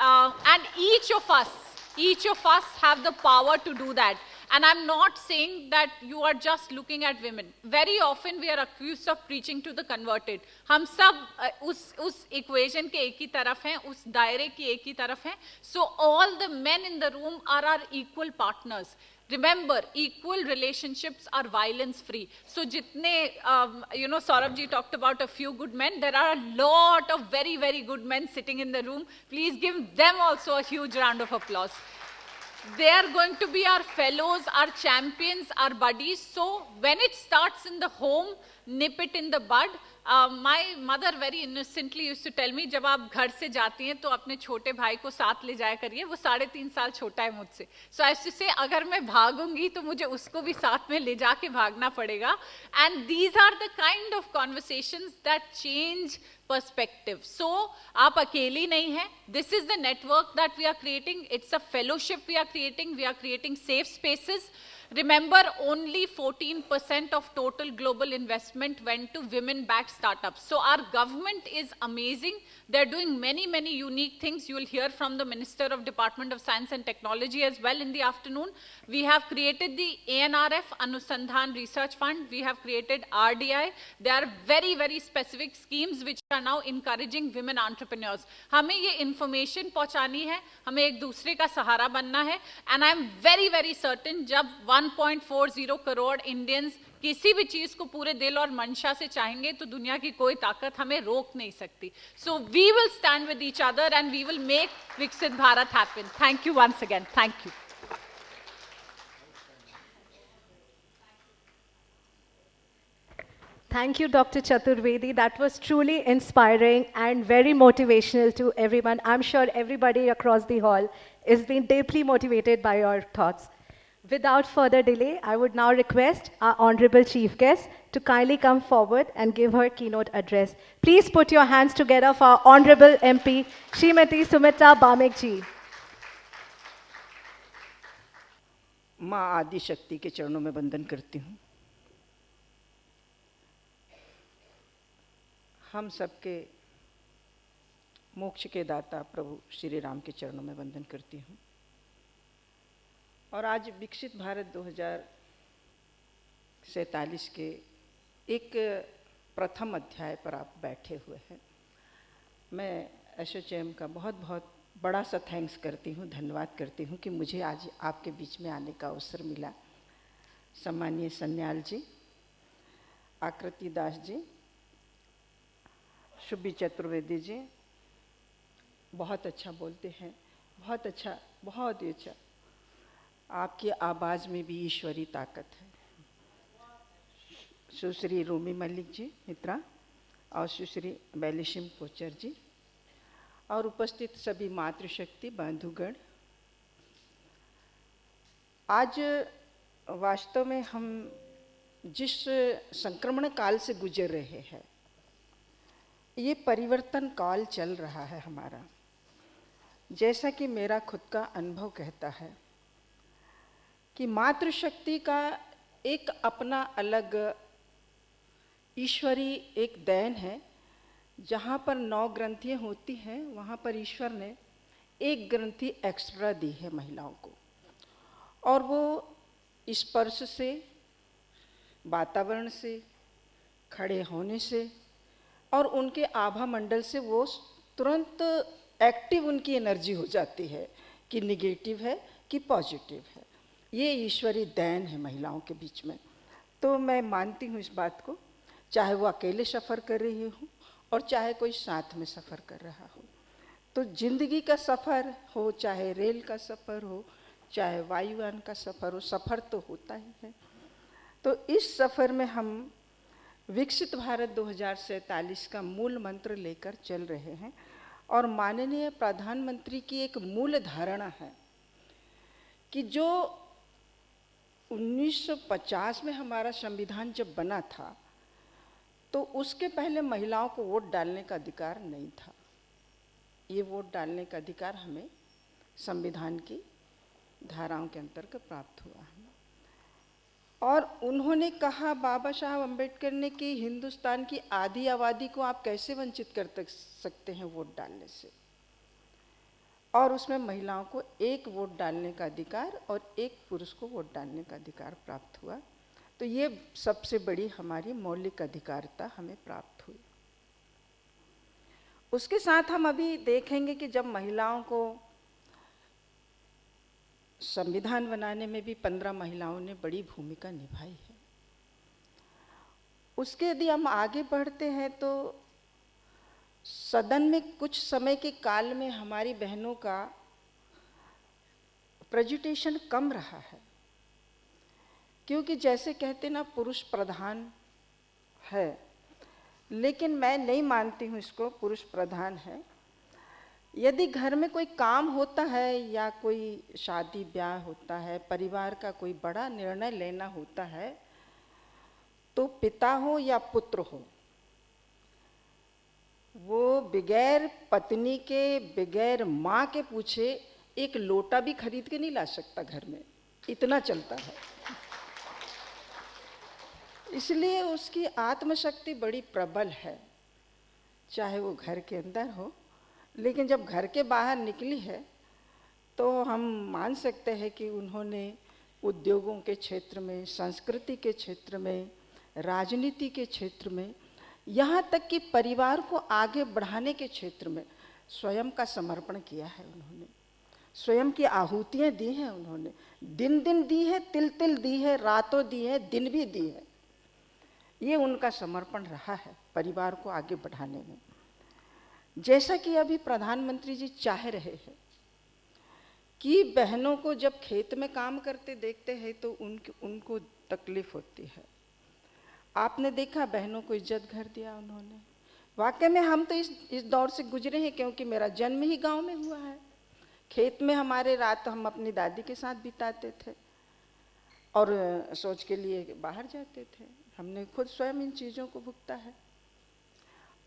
And each of us have the power to do that. And I'm not saying that you are just looking at women. Very often we are accused of preaching to the converted. हम सब उस equation के एक ही तरफ हैं, उस दायरे की एक ही तरफ हैं. So all the men in the room are our equal partners. Remember, equal relationships are violence free. So jitne, Saurabh ji talked about a few good men. There are a lot of very, very good men sitting in the room. Please give them also a huge round of applause. They are going to be our fellows, our champions, our buddies. So when it starts in the home, nip it in the bud. My mother very innocently used to tell me, जब आप घर से जाती हैं तो अपने छोटे भाई को साथ ले जाया करिए, वो 3.5 साल छोटा है मुझसे. So I used to say, अगर मैं भागूंगी तो मुझे उसको भी साथ में ले जाके भागना पड़ेगा. And these are the kind of conversations that change perspective. So, आप अकेली नहीं हैं. This is the network that we are creating. It's a fellowship we are creating. We are creating safe spaces. Remember, only 14% of total global investment went to women-backed startups. So our government is amazing. They're doing many, many unique things. You will hear from the Minister of Department of Science and Technology as well in the afternoon. We have created the ANRF, Anusandhan Research Fund. We have created RDI. There are very, very specific schemes which are now encouraging women entrepreneurs. हमें ये information पहुंचानी है, हमें एक दूसरे का सहारा बनना है. And I'm very, very certain जब 1.40 करोड़ इंडियंस किसी भी चीज को पूरे दिल और मंशा से चाहेंगे तो दुनिया की कोई ताकत हमें रोक नहीं सकती. So we will stand with each other and we will make Viksit Bharat happen. Thank you once again. Thank you. Thank you, Dr. Chaturvedi. That was truly inspiring and very motivational to everyone. I'm sure everybody across the hall is being deeply motivated by your thoughts. Without further delay, I would now request our Honorable Chief Guest to kindly come forward and give her keynote address. Please put your hands together for our Honorable MP, Srimati Sumitra Bamik ji. माँ आदि शक्ति के चरणों में वंदन करती हूँ। हम सबके मोक्ष के दाता प्रभु श्री राम के चरणों में वंदन करती हूँ। और आज विकसित भारत 2047 के एक प्रथम अध्याय पर आप बैठे हुए हैं। मैं एसोचैम का बहुत बहुत बड़ा सा थैंक्स करती हूँ, धन्यवाद करती हूँ कि मुझे आज आपके बीच में आने का अवसर मिला। सम्मानीय सन्याल जी, आकृति दास जी, शुभी चतुर्वेदी जी, बहुत अच्छा बोलते हैं, बहुत अच्छा, बहुत ही अच्छा। आपकी आवाज़ में भी ईश्वरी ताकत है। सुश्री रूमी मलिक जी मित्रा और सुश्री बैलिशिम कोचर जी और उपस्थित सभी मातृशक्ति बंधुगण, आज वास्तव में हम जिस संक्रमण काल से गुजर रहे हैं, ये परिवर्तन काल चल रहा है हमारा। जैसा कि मेरा खुद का अनुभव कहता है कि मातृशक्ति का एक अपना अलग ईश्वरी एक देन है। जहाँ पर 9 ग्रंथियाँ होती हैं, वहाँ पर ईश्वर ने एक ग्रंथि एक्स्ट्रा दी है महिलाओं को, और वो स्पर्श से, वातावरण से, खड़े होने से और उनके आभा मंडल से वो तुरंत एक्टिव उनकी एनर्जी हो जाती है कि निगेटिव है कि पॉजिटिव है। ये ईश्वरी देन है महिलाओं के बीच में। तो मैं मानती हूँ इस बात को, चाहे वो अकेले सफ़र कर रही हो और चाहे कोई साथ में सफ़र कर रहा हो। तो जिंदगी का सफ़र हो, चाहे रेल का सफ़र हो, चाहे वायुयान का सफ़र हो, सफ़र तो होता ही है। तो इस सफ़र में हम विकसित भारत 2047 का मूल मंत्र लेकर चल रहे हैं। और माननीय प्रधानमंत्री की एक मूल धारणा है कि जो 1950 में हमारा संविधान जब बना था, तो उसके पहले महिलाओं को वोट डालने का अधिकार नहीं था। ये वोट डालने का अधिकार हमें संविधान की धाराओं के अंतर्गत प्राप्त हुआ है। और उन्होंने कहा, बाबा साहब अम्बेडकर ने, कि हिंदुस्तान की आधी आबादी को आप कैसे वंचित कर सकते हैं वोट डालने से। और उसमें महिलाओं को 1 वोट डालने का अधिकार और 1 पुरुष को वोट डालने का अधिकार प्राप्त हुआ। तो ये सबसे बड़ी हमारी मौलिक अधिकारिता हमें प्राप्त हुई। उसके साथ हम अभी देखेंगे कि जब महिलाओं को संविधान बनाने में भी 15 महिलाओं ने बड़ी भूमिका निभाई है। उसके यदि हम आगे बढ़ते हैं तो सदन में कुछ समय के काल में हमारी बहनों का प्रेजेंटेशन कम रहा है, क्योंकि जैसे कहते ना पुरुष प्रधान है, लेकिन मैं नहीं मानती हूँ इसको पुरुष प्रधान है। यदि घर में कोई काम होता है या कोई शादी ब्याह होता है, परिवार का कोई बड़ा निर्णय लेना होता है, तो पिता हो या पुत्र हो, वो बगैर पत्नी के, बगैर माँ के पूछे एक लोटा भी खरीद के नहीं ला सकता घर में, इतना चलता है। इसलिए उसकी आत्मशक्ति बड़ी प्रबल है, चाहे वो घर के अंदर हो। लेकिन जब घर के बाहर निकली है तो हम मान सकते हैं कि उन्होंने उद्योगों के क्षेत्र में, संस्कृति के क्षेत्र में, राजनीति के क्षेत्र में, यहाँ तक कि परिवार को आगे बढ़ाने के क्षेत्र में स्वयं का समर्पण किया है। उन्होंने स्वयं की आहुतियाँ दी हैं, उन्होंने दिन दिन दी है, तिल तिल दी है, रातों दी है, दिन भी दी है। ये उनका समर्पण रहा है परिवार को आगे बढ़ाने में। जैसा कि अभी प्रधानमंत्री जी चाह रहे हैं कि बहनों को जब खेत में काम करते देखते हैं तो उनको तकलीफ होती है। आपने देखा बहनों को इज्जत घर दिया उन्होंने। वाकई में हम तो इस दौर से गुजरे हैं, क्योंकि मेरा जन्म ही गांव में हुआ है। खेत में हमारे रात हम अपनी दादी के साथ बिताते थे और सोच के लिए बाहर जाते थे। हमने खुद स्वयं इन चीज़ों को भुगता है।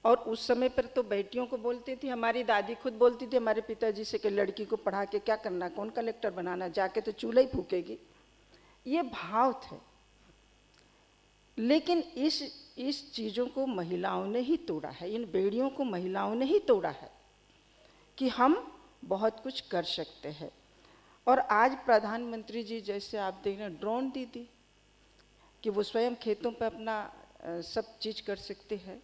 और उस समय पर तो बेटियों को बोलती थी, हमारी दादी खुद बोलती थी हमारे पिताजी से कि लड़की को पढ़ा के क्या करना, कौन कलेक्टर बनाना, जाके तो चूल्हा ही फूकेगी। ये भाव थे। लेकिन इस चीज़ों को महिलाओं ने ही तोड़ा है, इन बेड़ियों को महिलाओं ने ही तोड़ा है कि हम बहुत कुछ कर सकते हैं। और आज प्रधानमंत्री जी जैसे आप देख रहे हैं, ड्रोन दीदी, कि वो स्वयं खेतों पर अपना सब चीज़ कर सकते हैं।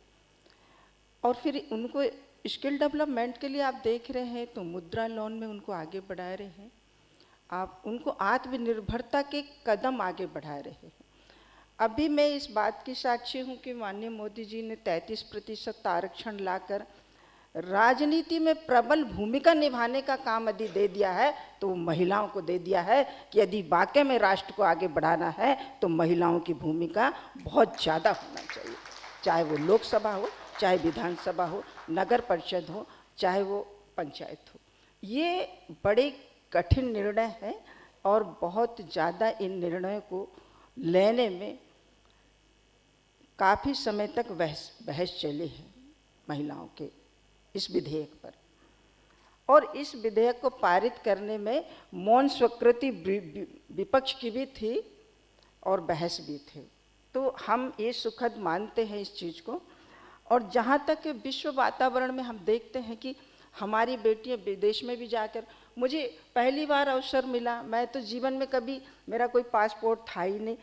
और फिर उनको स्किल डेवलपमेंट के लिए आप देख रहे हैं तो मुद्रा लोन में उनको आगे बढ़ा रहे हैं, आप उनको आत्मनिर्भरता के कदम आगे बढ़ा रहे हैं। अभी मैं इस बात की साक्षी हूँ कि माननीय मोदी जी ने 33% आरक्षण लाकर राजनीति में प्रबल भूमिका निभाने का काम यदि दे दिया है तो वो महिलाओं को दे दिया है कि यदि वाकई में राष्ट्र को आगे बढ़ाना है तो महिलाओं की भूमिका बहुत ज़्यादा होना चाहिए, चाहे वो लोकसभा हो, चाहे विधानसभा हो, नगर परिषद हो, चाहे वो पंचायत हो। ये बड़े कठिन निर्णय हैं और बहुत ज़्यादा इन निर्णयों को लेने में काफ़ी समय तक बहस चली है महिलाओं के इस विधेयक पर। और इस विधेयक को पारित करने में मौन स्वीकृति विपक्ष की भी थी और बहस भी थी। तो हम ये सुखद मानते हैं इस चीज़ को। और जहाँ तक विश्व वातावरण में हम देखते हैं कि हमारी बेटियां विदेश में भी जाकर, मुझे पहली बार अवसर मिला, मैं तो जीवन में कभी, मेरा कोई पासपोर्ट था ही नहीं,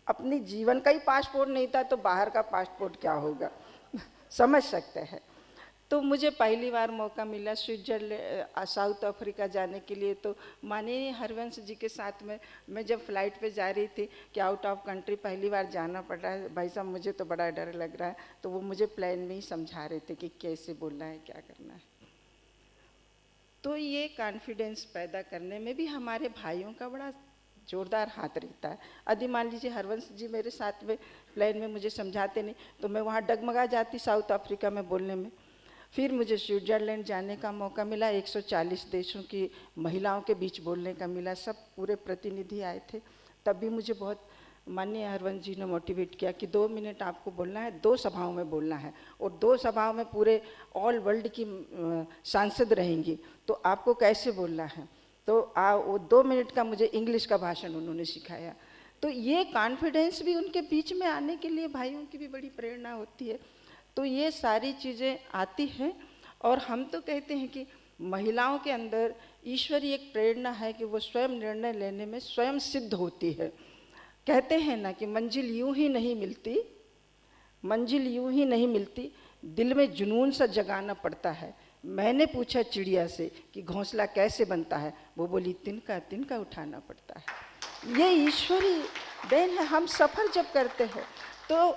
अपनी जीवन का ही पासपोर्ट नहीं था तो बाहर का पासपोर्ट क्या होगा समझ सकते हैं। तो मुझे पहली बार मौका मिला स्विट्जरलैंड, साउथ अफ्रीका जाने के लिए। तो माननीय हरवंश जी के साथ में मैं जब फ्लाइट पे जा रही थी कि आउट ऑफ कंट्री पहली बार जाना पड़ रहा है, भाई साहब मुझे तो बड़ा डर लग रहा है, तो वो मुझे प्लेन में ही समझा रहे थे कि कैसे बोलना है, क्या करना है। तो ये कॉन्फिडेंस पैदा करने में भी हमारे भाइयों का बड़ा जोरदार हाथ रहता है। यदि मान लीजिए हरवंश जी मेरे साथ में प्लेन में मुझे समझाते नहीं तो मैं वहाँ डगमगा जाती साउथ अफ्रीका में बोलने में। फिर मुझे स्विट्जरलैंड जाने का मौका मिला, 140 देशों की महिलाओं के बीच बोलने का मिला, सब पूरे प्रतिनिधि आए थे। तब भी मुझे बहुत माननीय हरवंश जी ने मोटिवेट किया कि 2 मिनट आपको बोलना है, 2 सभाओं में बोलना है, और 2 सभाओं में पूरे ऑल वर्ल्ड की सांसद रहेंगी, तो आपको कैसे बोलना है। तो वो 2 मिनट का मुझे इंग्लिश का भाषण उन्होंने सिखाया। तो ये कॉन्फिडेंस भी उनके बीच में आने के लिए भाइयों की भी बड़ी प्रेरणा होती है। तो ये सारी चीज़ें आती हैं और हम तो कहते हैं कि महिलाओं के अंदर ईश्वरीय एक प्रेरणा है कि वो स्वयं निर्णय लेने में स्वयं सिद्ध होती है। कहते हैं ना कि मंजिल यूं ही नहीं मिलती, मंजिल यूं ही नहीं मिलती, दिल में जुनून सा जगाना पड़ता है। मैंने पूछा चिड़िया से कि घोंसला कैसे बनता है, वो बोली तिनका तिनका उठाना पड़ता है। ये ईश्वरी देन है। हम सफ़र जब करते हैं तो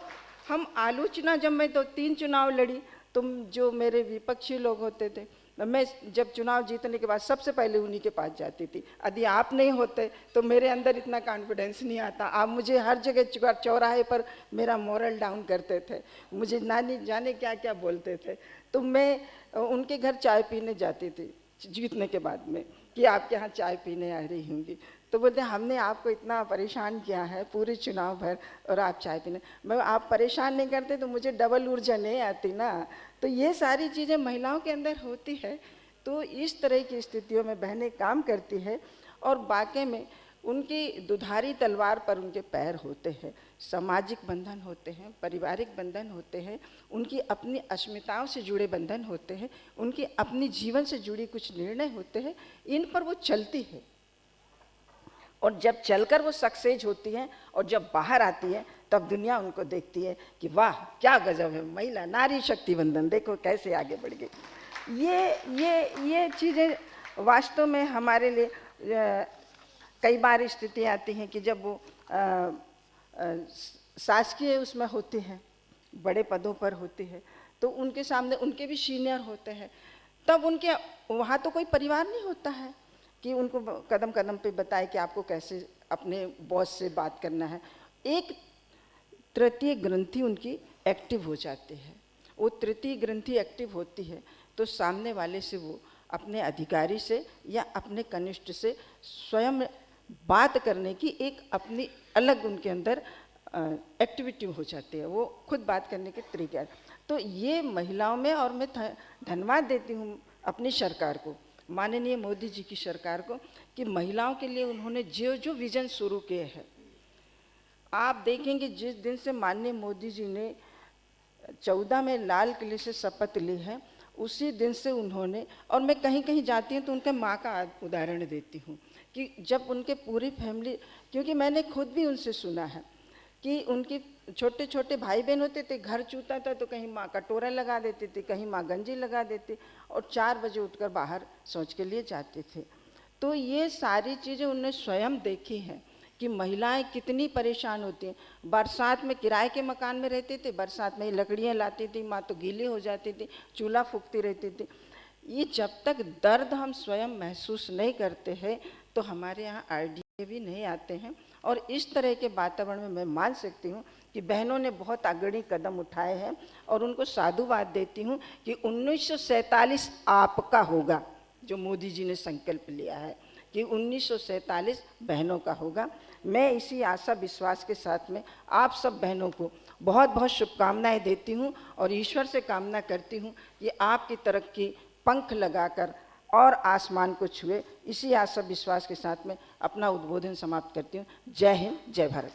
हम आलोचना, जब मैं 3 चुनाव लड़ी तो जो मेरे विपक्षी लोग होते थे, मैं जब चुनाव जीतने के बाद सबसे पहले उन्हीं के पास जाती थी। यदि आप नहीं होते तो मेरे अंदर इतना कॉन्फिडेंस नहीं आता। आप मुझे हर जगह चौराहे पर मेरा मोरल डाउन करते थे, मुझे नानी जाने क्या क्या बोलते थे। तो मैं उनके घर चाय पीने जाती थी जीतने के बाद में कि आपके यहाँ चाय पीने आ रही होंगी। तो बोलते हमने आपको इतना परेशान किया है पूरे चुनाव भर और आप चाय पीने, मैं आप परेशान नहीं करते तो मुझे डबल ऊर्जा नहीं आती ना। तो ये सारी चीज़ें महिलाओं के अंदर होती है। तो इस तरह की स्थितियों में बहनें काम करती है और वाकई में उनकी दुधारी तलवार पर उनके पैर होते हैं, सामाजिक बंधन होते हैं, पारिवारिक बंधन होते हैं, उनकी अपनी अस्मिताओं से जुड़े बंधन होते हैं, उनकी अपनी जीवन से जुड़ी कुछ निर्णय होते हैं, इन पर वो चलती है। और जब चलकर वो सक्सेस होती हैं और जब बाहर आती हैं तब दुनिया उनको देखती है कि वाह क्या गजब है, महिला नारी शक्ति बंधन देखो कैसे आगे बढ़ गई। ये चीज़ें वास्तव में हमारे लिए कई बार स्थिति आती हैं कि जब वो शासकीय उसमें होती हैं, बड़े पदों पर होती है, तो उनके सामने उनके भी सीनियर होते हैं, तब उनके वहाँ तो कोई परिवार नहीं होता है कि उनको कदम कदम पे बताए कि आपको कैसे अपने बॉस से बात करना है। एक तृतीय ग्रंथि उनकी एक्टिव हो जाती है। वो तृतीय ग्रंथि एक्टिव होती है तो सामने वाले से वो अपने अधिकारी से या अपने कनिष्ठ से स्वयं बात करने की एक अपनी अलग उनके अंदर एक्टिविटी हो जाती है, वो खुद बात करने के तरीके हैं। तो ये महिलाओं में, और मैं धन्यवाद देती हूँ अपनी सरकार को, माननीय मोदी जी की सरकार को, कि महिलाओं के लिए उन्होंने जो जो विजन शुरू किए हैं। आप देखेंगे जिस दिन से माननीय मोदी जी ने 14 में लाल किले से शपथ ली है, उसी दिन से उन्होंने, और मैं कहीं कहीं जाती हूँ तो उनके माँ का उदाहरण देती हूँ कि जब उनके पूरी फैमिली, क्योंकि मैंने खुद भी उनसे सुना है कि उनके छोटे छोटे भाई बहन होते थे, घर चूता था तो कहीं माँ कटोरा लगा देती थी, कहीं माँ गंजी लगा देती, और 4 बजे उठकर बाहर शौच के लिए जाते थे। तो ये सारी चीज़ें उन्होंने स्वयं देखी हैं कि महिलाएं कितनी परेशान होती हैं। बरसात में किराए के मकान में रहते थे, बरसात में लकड़ियाँ लाती थी, माँ तो गीली हो जाती थी, चूल्हा फूकती रहती थी। ये जब तक दर्द हम स्वयं महसूस नहीं करते हैं तो हमारे यहाँ आइडिया भी नहीं आते हैं। और इस तरह के वातावरण में मैं मान सकती हूँ कि बहनों ने बहुत अग्रणी कदम उठाए हैं, और उनको साधुवाद देती हूँ कि 1947 आपका होगा, जो मोदी जी ने संकल्प लिया है कि 1947 बहनों का होगा। मैं इसी आशा विश्वास के साथ में आप सब बहनों को बहुत बहुत शुभकामनाएं देती हूँ, और ईश्वर से कामना करती हूँ कि आपकी तरक्की पंख लगाकर और आसमान को छुए। इसी आशा विश्वास के साथ में अपना उद्बोधन समाप्त करती हूँ। जय हिंद, जय भारत।